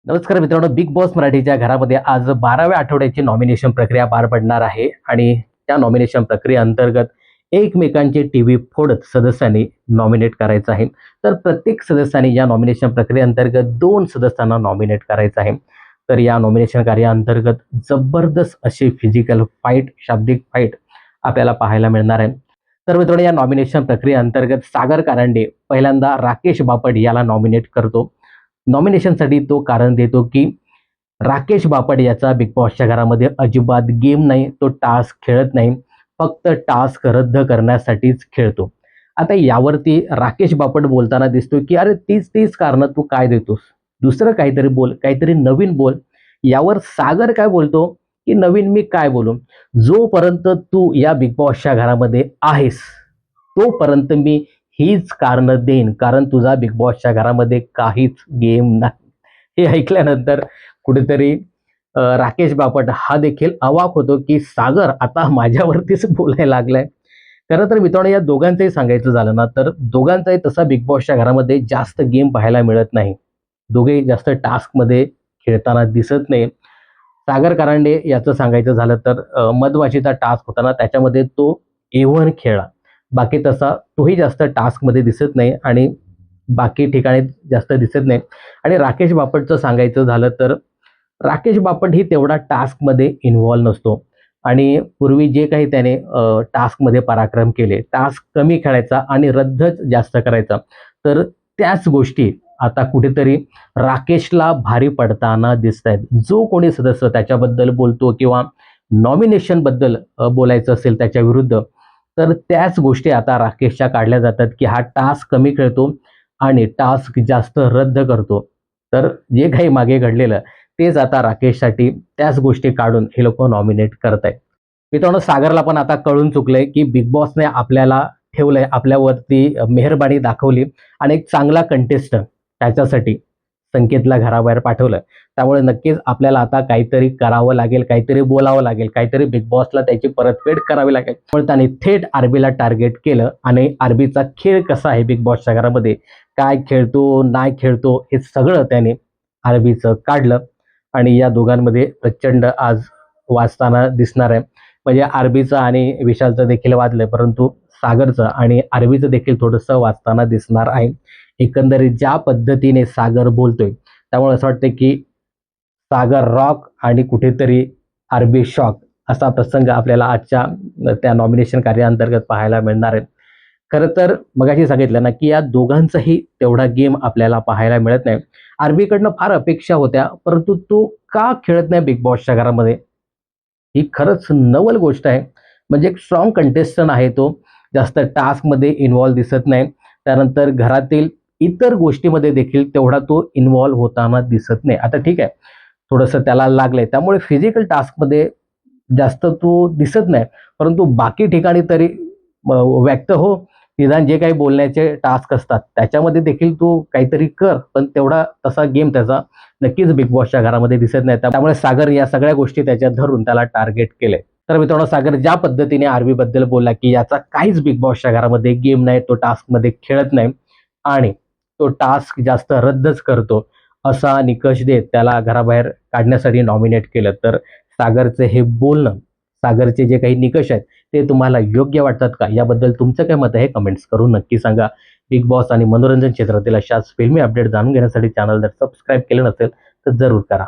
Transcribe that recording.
नमस्कार मित्रांनो, big boss मराठीच्या घरामध्ये आज 12व्या आठवड्याची नॉमिनेशन प्रक्रिया पार पडणार आहे आणि त्या नॉमिनेशन प्रक्रियेअंतर्गत एकमेकांचे टीव्ही फोडत सदस्यांनी नॉमिनेट करायचं आहे. तर प्रत्येक सदस्याने या नॉमिनेशन प्रक्रियेअंतर्गत 2 सदस्यांना नॉमिनेट करायचं आहे. तर या नॉमिनेशन कार्याअंतर्गत जबरदस्त अशी फिजिकल फाईट, शाब्दिक फाईट आपल्याला पाहायला मिळणार आहे. तर मित्रांनो, या नॉमिनेशन प्रक्रियेअंतर्गत सागर कारंडे पहिल्यांदा राकेश बापट याला नॉमिनेट करतो. नॉमिनेशनसाठी तो कारण देतो की राकेश बापट याचा बिग बॉसच्या घरामध्ये अजिबात गेम नाही, तो टास्क खेळत नाही, फक्त टास्क रद्द करण्यासाठीच खेळतो. आता यावरती राकेश बापट बोलताना दिसतो की अरे तीच तीच कारणं तू काय देतोस, दुसरं काहीतरी बोल, काहीतरी नवीन बोल. यावर सागर काय बोलतो की नवीन मी काय बोलू, जोपर्यंत तू या बिग बॉसच्या घरामध्ये आहेस तोपर्यंत मी हीच कारणं देईन, कारण तुझा बिग बॉसच्या घरामध्ये काहीच गेम नाही. हे ऐकल्यानंतर कुठेतरी राकेश बापट हा देखील अवाक होतो की सागर आता माझ्यावरतीच बोलायला लागलाय. खरं तर मित्रांनो, या दोघांचंही सांगायचं झालं ना, तर दोघांचाही तसा बिग बॉसच्या घरामध्ये जास्त गेम पाहायला मिळत नाही. दोघेही जास्त टास्कमध्ये खेळताना दिसत नाही. सागर कारंडे याचं सांगायचं झालं तर मधमाशीचा टास्क होता ना, त्याच्यामध्ये तो A1 खेळला. बाकी तसा तोही जास्त टास्कमध्ये दिसत नाही आणि बाकी ठिकाणी जास्त दिसत नाही. आणि राकेश बापटचं सांगायचं झालं तर राकेश बापट ही तेवढा टास्कमध्ये इन्व्हॉल्व नसतो आणि पूर्वी जे काही त्याने टास्कमध्ये पराक्रम केले, टास्क कमी खेळायचा आणि रद्दच जास्त करायचा. तर त्याच गोष्टी आता कुठेतरी राकेशला भारी पडताना दिसतायत. जो कोणी सदस्य त्याच्याबद्दल बोलतो किंवा नॉमिनेशनबद्दल बोलायचं असेल त्याच्या विरुद्ध, तर त्याच गोष्टी आता राकेशच्या काढल्या जातात की हा टास्क कमी खेळतो आणि टास्क जास्त रद्द करतो. तर जे काही मागे घडलेलं तेच आता राकेशसाठी त्याच गोष्टी काढून हे लोकं नॉमिनेट करतायत. मित्रांनो, सागरला पण आता कळून चुकलंय की बिग बॉसने आपल्याला ठेवलंय, आपल्यावरती मेहरबानी दाखवली आणि एक चांगला कंटेस्टंट त्याच्यासाठी संकेतला घराबाहेर पाठवलं. त्यामुळे नक्कीच आपल्याला आता काहीतरी करावं लागेल, काहीतरी बोलावं लागेल, काहीतरी बिग बॉसला त्याची परतफेड करावी लागेल. पण त्याने थेट आरबीला टार्गेट केलं आणि आरबीचा खेळ कसा आहे बिग बॉसच्या घरामध्ये, काय खेळतो, नाही खेळतो, हे सगळं त्याने आरबीचं काढलं आणि या दोघांमध्ये प्रचंड आज वाचताना दिसणार आहे. म्हणजे आरबीचं आणि विशालचं देखील वाजलंय, परंतु सागरचं आणि आरबीचं देखील थोडंसं वाचताना दिसणार आहे. एकंदरीत ज्या पद्धतीने सागर बोलतोय, त्यामुळे असं वाटतं की सागर रॉक आणि कुठेतरी आरबी शॉक असा प्रसंग आपल्याला आजच्या त्या नॉमिनेशन कार्याअंतर्गत पाहायला मिळणार आहे. खरं तर मगाशी सांगितलं ना, की या दोघांचाही तेवढा गेम आपल्याला पाहायला मिळत नाही. आरबीकडनं फार अपेक्षा होत्या, परंतु तो का खेळत नाही बिग बॉसच्या घरामध्ये? ही खरंच नवल गोष्ट आहे. म्हणजे एक स्ट्राँग कंटेस्टंट आहे तो. जास्त टास्कमध्ये इन्व्हॉल्व दिसत नाही. त्यानंतर घरातील इतर गोष्टीमध्ये देखील तेवढा तो इन्व्हॉल्व होताना दिसत नाही. आता ठीक आहे, थोडंसं त्याला लागलंय, त्यामुळे फिजिकल टास्कमध्ये जास्त तो दिसत नाही. परंतु बाकी ठिकाणी तरी व्यक्त हो, निदान जे काही बोलण्याचे टास्क असतात, त्याच्यामध्ये देखील तू काहीतरी कर. पण तेवढा तसा गेम त्याचा नक्कीच बिग बॉसच्या घरामध्ये दिसत नाही. त्यामुळे सागर या सगळ्या गोष्टी त्याच्यात धरून त्याला टार्गेट केलंय. तर मित्रांनो, सागर ज्या पद्धतीने आरबीबद्दल बोलला, की याचा काहीच बिग बॉसच्या घरामध्ये गेम नाही, तो टास्कमध्ये खेळत नाही आणि तो टास्क जास्त रद्दच करतो, असा निकष देत त्याला घराबाहेर काढण्यासाठी नॉमिनेट केलं. तर सागरचं हे बोलणं, सागरचे जे काही निकष आहेत, ते तुम्हाला योग्य वाटतात का? याबद्दल तुमचं काय मत आहे? कमेंट्स करून नक्की सांगा. बिग बॉस आणि मनोरंजन क्षेत्रातील अशाच फिल्मी अपडेट जाणून घेण्यासाठी चॅनल जर सबस्क्राईब केलं नसेल तर जरूर करा.